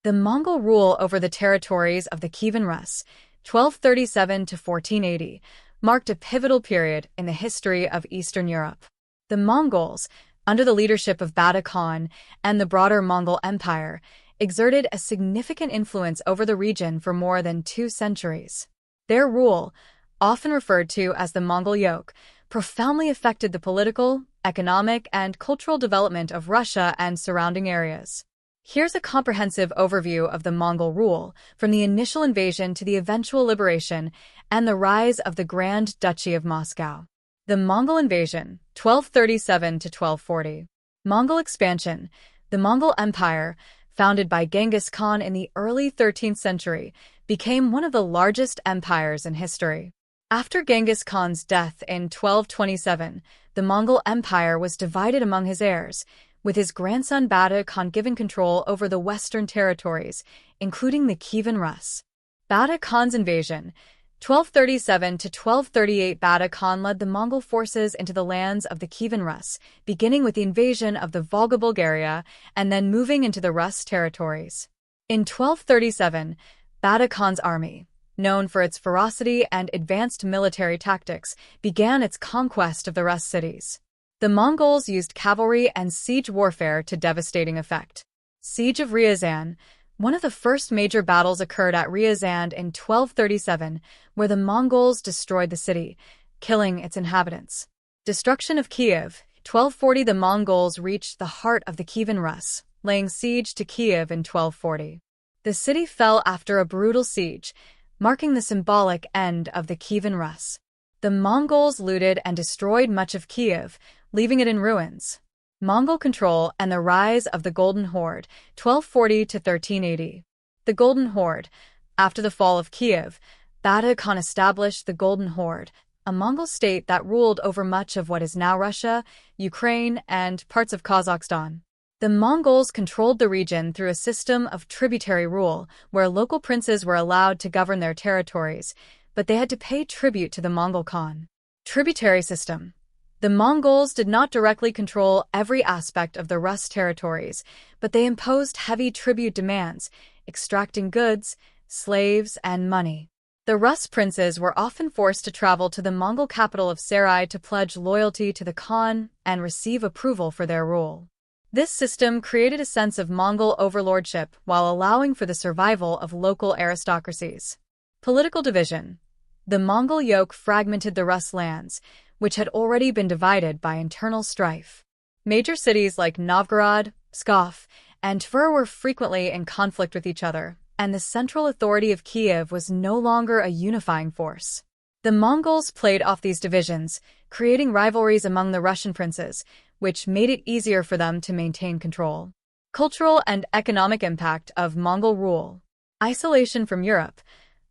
The Mongol rule over the territories of the Kievan Rus, 1237 to 1480, marked a pivotal period in the history of Eastern Europe. The Mongols, under the leadership of Bada Khan and the broader Mongol Empire, exerted a significant influence over the region for more than 2 centuries. Their rule, often referred to as the Mongol yoke, profoundly affected the political, economic, and cultural development of Russia and surrounding areas. Here's a comprehensive overview of the Mongol rule, from the initial invasion to the eventual liberation and the rise of the Grand Duchy of Moscow. The Mongol invasion, 1237 to 1240. Mongol expansion. The Mongol Empire, founded by Genghis Khan in the early 13th century, became one of the largest empires in history. After Genghis Khan's death in 1227, the Mongol Empire was divided among his heirs, with his grandson Bada Khan given control over the western territories, including the Kievan Rus. Bada Khan's invasion, 1237 to 1238. Bada Khan led the Mongol forces into the lands of the Kievan Rus, beginning with the invasion of the Volga Bulgaria and then moving into the Rus territories. In 1237, Bada Khan's army, known for its ferocity and advanced military tactics, began its conquest of the Rus cities. The Mongols used cavalry and siege warfare to devastating effect. Siege of Ryazan. One of the first major battles occurred at Ryazan in 1237, where the Mongols destroyed the city, killing its inhabitants. Destruction of Kiev. 1240. The Mongols reached the heart of the Kievan Rus, laying siege to Kiev in 1240. The city fell after a brutal siege, marking the symbolic end of the Kievan Rus. The Mongols looted and destroyed much of Kiev, leaving it in ruins. Mongol control and the rise of the Golden Horde, 1240 to 1380. The Golden Horde. After the fall of Kiev, Bada Khan established the Golden Horde, a Mongol state that ruled over much of what is now Russia, Ukraine, and parts of Kazakhstan. The Mongols controlled the region through a system of tributary rule, where local princes were allowed to govern their territories, but they had to pay tribute to the Mongol Khan. Tributary system. The Mongols did not directly control every aspect of the Rus territories, but they imposed heavy tribute demands, extracting goods, slaves, and money. The Rus princes were often forced to travel to the Mongol capital of Sarai to pledge loyalty to the Khan and receive approval for their rule. This system created a sense of Mongol overlordship while allowing for the survival of local aristocracies. Political division. The Mongol yoke fragmented the Rus lands, which had already been divided by internal strife. Major cities like Novgorod, Pskov, and Tver were frequently in conflict with each other, and the central authority of Kiev was no longer a unifying force. The Mongols played off these divisions, creating rivalries among the Russian princes, which made it easier for them to maintain control. Cultural and economic impact of Mongol rule. Isolation from Europe.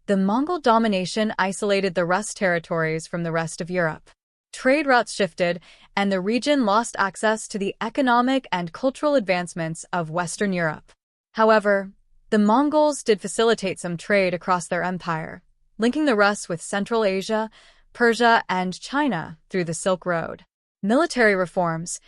The Mongol domination isolated the Rus territories from the rest of Europe. Trade routes shifted, and the region lost access to the economic and cultural advancements of Western Europe. However, the Mongols did facilitate some trade across their empire, linking the Rus with Central Asia, Persia, and China through the Silk Road. Military reforms.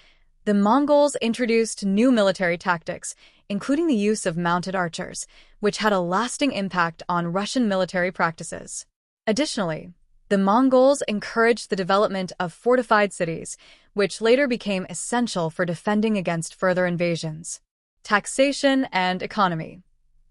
The Mongols introduced new military tactics, including the use of mounted archers, which had a lasting impact on Russian military practices. Additionally, the Mongols encouraged the development of fortified cities, which later became essential for defending against further invasions. Taxation and economy.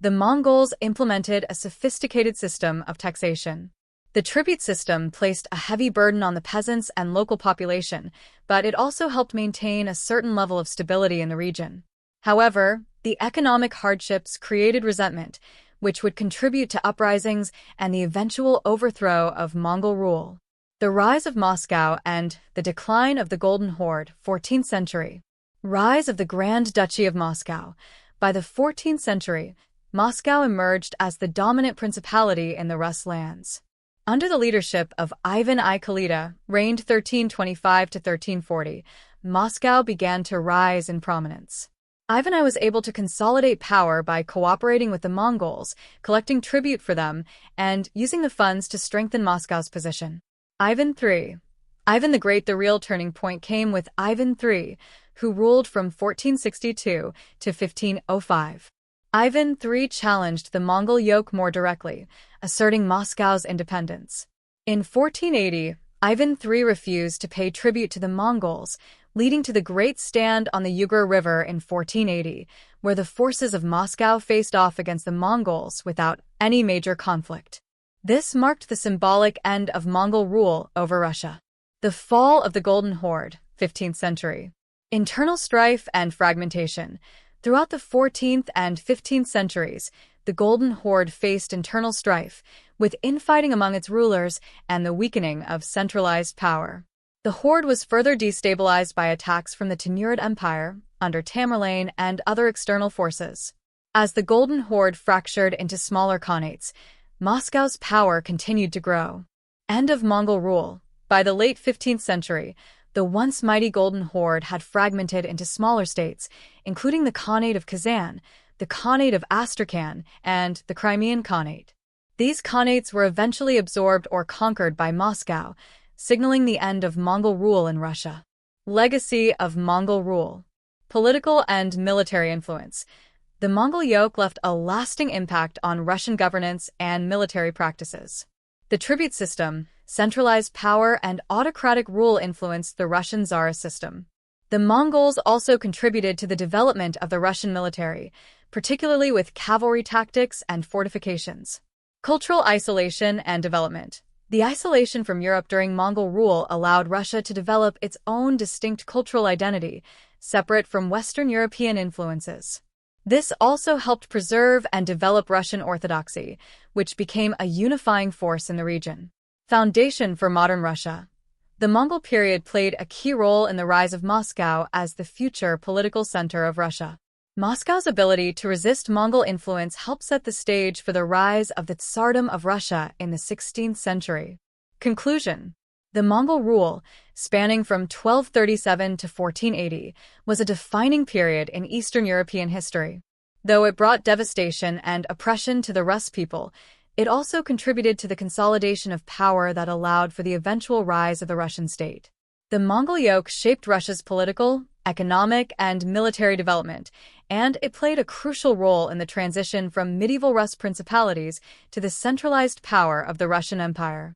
The Mongols implemented a sophisticated system of taxation. The tribute system placed a heavy burden on the peasants and local population, but it also helped maintain a certain level of stability in the region. However, the economic hardships created resentment, which would contribute to uprisings and the eventual overthrow of Mongol rule. The rise of Moscow and the decline of the Golden Horde, 14th century. Rise of the Grand Duchy of Moscow. By the 14th century, Moscow emerged as the dominant principality in the Rus lands. Under the leadership of Ivan I Khalida, reigned 1325 to 1340, Moscow began to rise in prominence. Ivan I was able to consolidate power by cooperating with the Mongols, collecting tribute for them, and using the funds to strengthen Moscow's position. Ivan III. Ivan the Great. The real turning point came with Ivan III, who ruled from 1462 to 1505. Ivan III challenged the Mongol yoke more directly, asserting Moscow's independence. In 1480, Ivan III refused to pay tribute to the Mongols, leading to the Great Stand on the Ugar River in 1480, where the forces of Moscow faced off against the Mongols without any major conflict. This marked the symbolic end of Mongol rule over Russia. The fall of the Golden Horde, 15th century. Internal strife and fragmentation. Throughout the 14th and 15th centuries, the Golden Horde faced internal strife, with infighting among its rulers and the weakening of centralized power. The Horde was further destabilized by attacks from the Timurid Empire, under Tamerlane, and other external forces. As the Golden Horde fractured into smaller khanates, Moscow's power continued to grow. End of Mongol rule. By the late 15th century, the once mighty Golden Horde had fragmented into smaller states, including the Khanate of Kazan, the Khanate of Astrakhan, and the Crimean Khanate. These khanates were eventually absorbed or conquered by Moscow, signaling the end of Mongol rule in Russia. Legacy of Mongol rule. Political and military influence. The Mongol yoke left a lasting impact on Russian governance and military practices. The tribute system, centralized power, and autocratic rule influenced the Russian Tsarist system. The Mongols also contributed to the development of the Russian military, particularly with cavalry tactics and fortifications. Cultural isolation and development. The isolation from Europe during Mongol rule allowed Russia to develop its own distinct cultural identity, separate from Western European influences. This also helped preserve and develop Russian Orthodoxy, which became a unifying force in the region. Foundation for modern Russia. The Mongol period played a key role in the rise of Moscow as the future political center of Russia. Moscow's ability to resist Mongol influence helped set the stage for the rise of the Tsardom of Russia in the 16th century. Conclusion. The Mongol rule, spanning from 1237 to 1480, was a defining period in Eastern European history. Though it brought devastation and oppression to the Rus people, it also contributed to the consolidation of power that allowed for the eventual rise of the Russian state. The Mongol yoke shaped Russia's political, economic, and military development, and it played a crucial role in the transition from medieval Rus principalities to the centralized power of the Russian Empire.